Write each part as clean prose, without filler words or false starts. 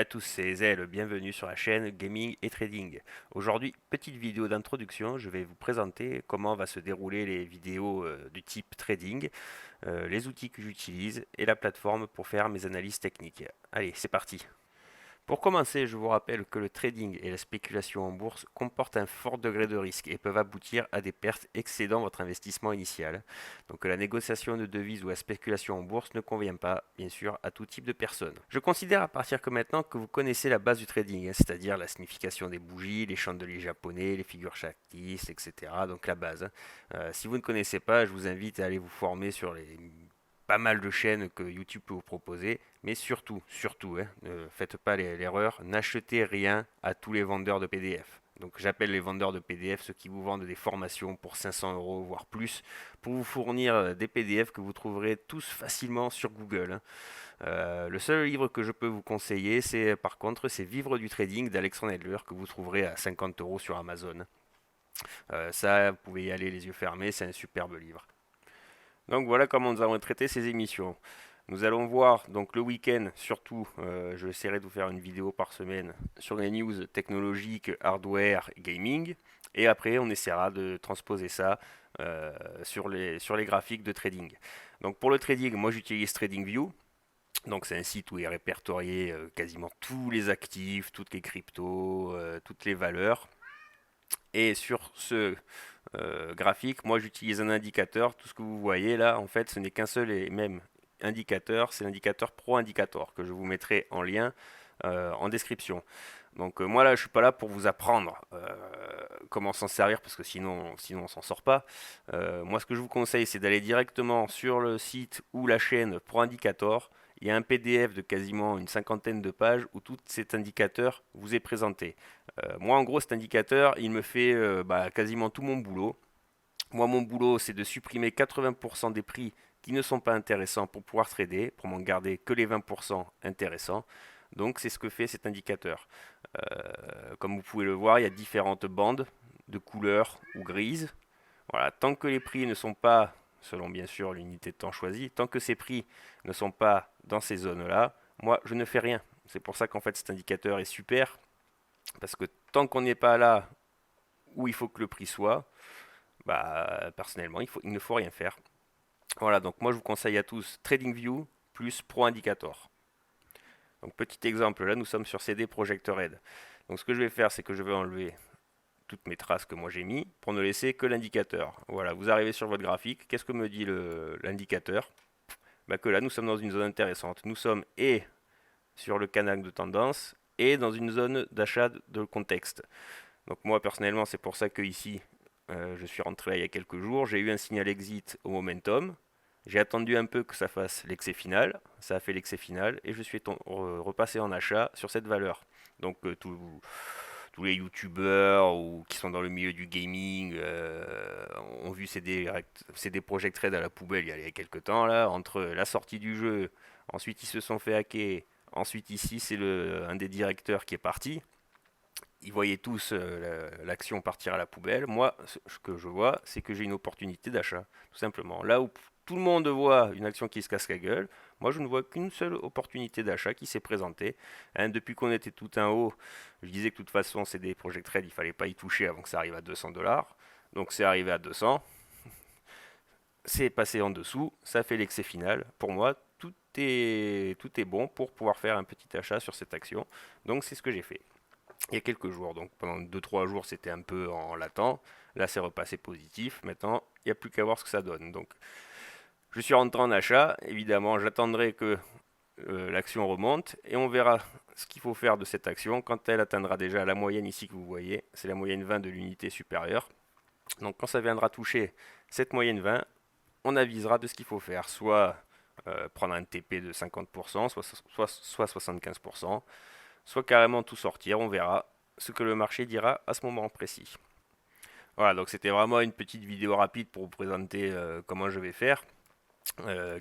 à tous, c'est Zel, bienvenue sur la chaîne Gaming et Trading. Aujourd'hui, petite vidéo d'introduction, je vais vous présenter comment va se dérouler les vidéos du type trading, les outils que j'utilise et la plateforme pour faire mes analyses techniques. Allez, c'est parti. Pour commencer, je vous rappelle que le trading et la spéculation en bourse comportent un fort degré de risque et peuvent aboutir à des pertes excédant votre investissement initial. Donc la négociation de devises ou la spéculation en bourse ne convient pas, bien sûr, à tout type de personnes. Je considère à partir que maintenant que vous connaissez la base du trading, c'est-à-dire la signification des bougies, les chandeliers japonais, les figures shaktis, etc. Donc la base. Si vous ne connaissez pas, je vous invite à aller vous former sur les pas mal de chaînes que YouTube peut vous proposer, mais surtout, ne faites pas l'erreur, n'achetez rien à tous les vendeurs de PDF. Donc j'appelle les vendeurs de PDF ceux qui vous vendent des formations pour 500 euros, voire plus, pour vous fournir des PDF que vous trouverez tous facilement sur Google. Le seul livre que je peux vous conseiller, c'est par contre, c'est Vivre du trading d'Alexandre Adler que vous trouverez à 50 euros sur Amazon. Ça, vous pouvez y aller les yeux fermés, c'est un superbe livre. Donc voilà comment nous allons traiter ces émissions. Nous allons voir donc le week-end, surtout, je essaierai de vous faire une vidéo par semaine sur les news technologiques, hardware, gaming. Et après, on essaiera de transposer ça sur les graphiques de trading. Donc pour le trading, moi j'utilise TradingView. Donc c'est un site où est répertorié quasiment tous les actifs, toutes les cryptos, toutes les valeurs. Et sur ce graphique, moi j'utilise un indicateur. Tout ce que vous voyez là, en fait, ce n'est qu'un seul et même indicateur. C'est l'indicateur Pro Indicator que je vous mettrai en lien en description. Donc moi là, je suis pas là pour vous apprendre comment s'en servir parce que sinon on s'en sort pas. Moi, ce que je vous conseille, c'est d'aller directement sur le site ou la chaîne Pro Indicator. Il y a un PDF de quasiment une cinquantaine de pages où tout cet indicateur vous est présenté. Moi, en gros, cet indicateur, il me fait quasiment tout mon boulot. Moi, mon boulot, c'est de supprimer 80% des prix qui ne sont pas intéressants pour pouvoir trader, pour m'en garder que les 20% intéressants. Donc, c'est ce que fait cet indicateur. Comme vous pouvez le voir, il y a différentes bandes de couleurs ou grises. Voilà, tant que les prix ne sont pas, selon bien sûr l'unité de temps choisie, tant que ces prix ne sont pas dans ces zones-là, moi, je ne fais rien. C'est pour ça qu'en fait, cet indicateur est super, parce que tant qu'on n'est pas là où il faut que le prix soit, personnellement, il ne faut rien faire. Voilà, donc moi je vous conseille à tous TradingView plus Pro Indicator. Donc petit exemple, là nous sommes sur CD Project Red. Donc ce que je vais faire, c'est que je vais enlever toutes mes traces que moi j'ai mis pour ne laisser que l'indicateur. Voilà, vous arrivez sur votre graphique, qu'est-ce que me dit l'indicateur? Que là nous sommes dans une zone intéressante. Nous sommes et sur le canal de tendance et dans une zone d'achat de contexte. Donc moi personnellement c'est pour ça que ici je suis rentré là il y a quelques jours, j'ai eu un signal exit au momentum, j'ai attendu un peu que ça fasse l'excès final, ça a fait l'excès final et je suis repassé en achat sur cette valeur. Donc tous les youtubeurs ou qui sont dans le milieu du gaming ont vu CD Projekt Red à la poubelle il y a quelques temps là, entre la sortie du jeu, ensuite ils se sont fait hacker, ensuite ici c'est un des directeurs qui est parti. Ils voyaient tous l'action partir à la poubelle. Moi, ce que je vois, c'est que j'ai une opportunité d'achat, tout simplement. Là où tout le monde voit une action qui se casse la gueule, moi je ne vois qu'une seule opportunité d'achat qui s'est présentée. Depuis qu'on était tout en haut, je disais que de toute façon, c'est des project trades, il ne fallait pas y toucher avant que ça arrive à 200 $. Donc c'est arrivé à 200, c'est passé en dessous, ça fait l'excès final. Pour moi, tout est bon pour pouvoir faire un petit achat sur cette action. Donc c'est ce que j'ai fait il y a quelques jours. Donc pendant 2-3 jours, c'était un peu en latent. Là, c'est repassé positif. Maintenant, il n'y a plus qu'à voir ce que ça donne. Donc, je suis rentré en achat. Évidemment, j'attendrai que l'action remonte et on verra ce qu'il faut faire de cette action quand elle atteindra déjà la moyenne ici que vous voyez. C'est la moyenne 20 de l'unité supérieure. Donc, quand ça viendra toucher cette moyenne 20, on avisera de ce qu'il faut faire. Soit prendre un TP de 50%, soit 75%, soit carrément tout sortir, on verra ce que le marché dira à ce moment précis. Voilà, donc c'était vraiment une petite vidéo rapide pour vous présenter comment je vais faire.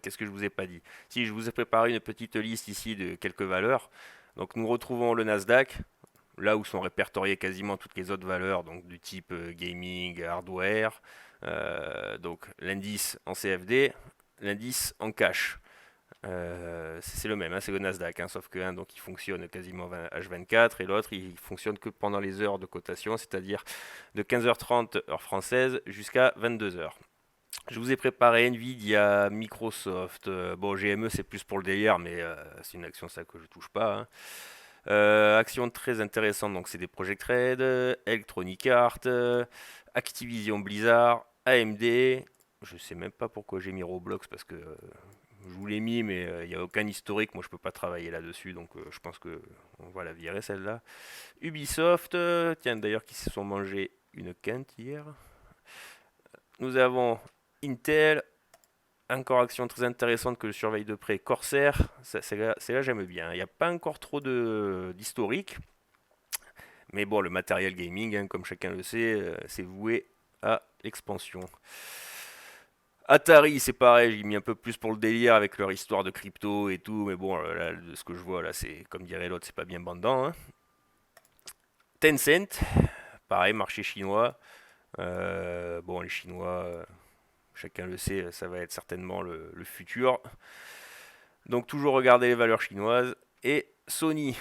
Qu'est-ce que je vous ai pas dit? Si, je vous ai préparé une petite liste ici de quelques valeurs. Donc nous retrouvons le Nasdaq, là où sont répertoriées quasiment toutes les autres valeurs, donc du type gaming, hardware, donc l'indice en CFD, l'indice en cash. C'est le même, hein, c'est le Nasdaq, hein, sauf qu'un donc il fonctionne quasiment H24 et l'autre il fonctionne que pendant les heures de cotation, c'est-à-dire de 15h30 heure française jusqu'à 22h. Je vous ai préparé Nvidia, Microsoft, bon GME c'est plus pour le délire, mais c'est une action ça que je touche pas, hein. Action très intéressante, donc c'est des Project Red, Electronic Arts, Activision Blizzard, AMD. Je sais même pas pourquoi j'ai mis Roblox parce que je vous l'ai mis, mais il n'y a aucun historique. Moi, je peux pas travailler là-dessus, donc je pense que on va la virer celle-là. Ubisoft, tiens d'ailleurs, qui se sont mangés une quinte hier. Nous avons Intel, encore action très intéressante que je surveille de près, Corsair. C'est là j'aime bien. Il n'y a pas encore trop d'historique, mais bon, le matériel gaming, hein, comme chacun le sait, c'est voué à l'expansion. Atari, c'est pareil, j'ai mis un peu plus pour le délire avec leur histoire de crypto et tout, mais bon, là, de ce que je vois là, c'est comme dirait l'autre, c'est pas bien bandant, hein. Tencent, pareil, marché chinois. Bon, les Chinois, chacun le sait, ça va être certainement le futur. Donc toujours regarder les valeurs chinoises. Et Sony,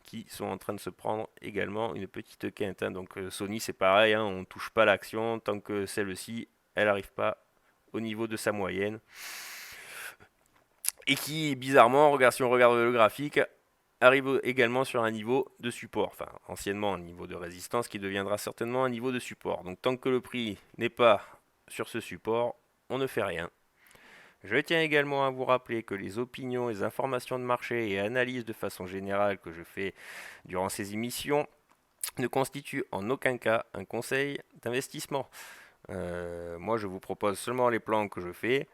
qui sont en train de se prendre également une petite quinte, hein. Donc Sony, c'est pareil, hein, on ne touche pas l'action tant que celle-ci, elle n'arrive pas au niveau de sa moyenne. Et qui, bizarrement, si on regarde le graphique, arrive également sur un niveau de support, enfin anciennement un niveau de résistance qui deviendra certainement un niveau de support. Donc tant que le prix n'est pas sur ce support, on ne fait rien. Je tiens également à vous rappeler que les opinions, les informations de marché et analyses de façon générale que je fais durant ces émissions ne constituent en aucun cas un conseil d'investissement. Moi, je vous propose seulement les plans que je fais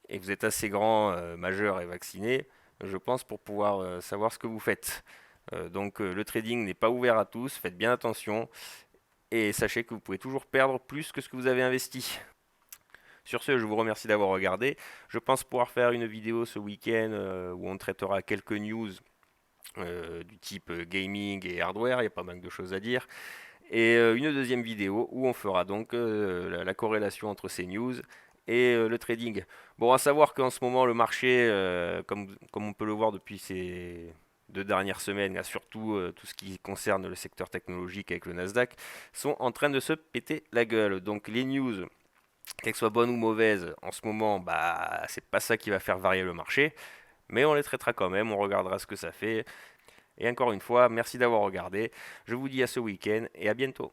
et vous êtes assez grand, majeur et vacciné, je pense, pour pouvoir savoir ce que vous faites. Donc le trading n'est pas ouvert à tous, faites bien attention et sachez que vous pouvez toujours perdre plus que ce que vous avez investi. Sur ce, je vous remercie d'avoir regardé. Je pense pouvoir faire une vidéo ce week-end où on traitera quelques news du type gaming et hardware, il y a pas mal de choses à dire. Et une deuxième vidéo où on fera donc la corrélation entre ces news et le trading. Bon, à savoir qu'en ce moment, le marché, comme on peut le voir depuis ces 2 dernières semaines, surtout tout ce qui concerne le secteur technologique avec le Nasdaq, sont en train de se péter la gueule. Donc les news, qu'elles soient bonnes ou mauvaises, en ce moment, bah, c'est pas ça qui va faire varier le marché, mais on les traitera quand même, on regardera ce que ça fait. Et encore une fois, merci d'avoir regardé. Je vous dis à ce week-end et à bientôt.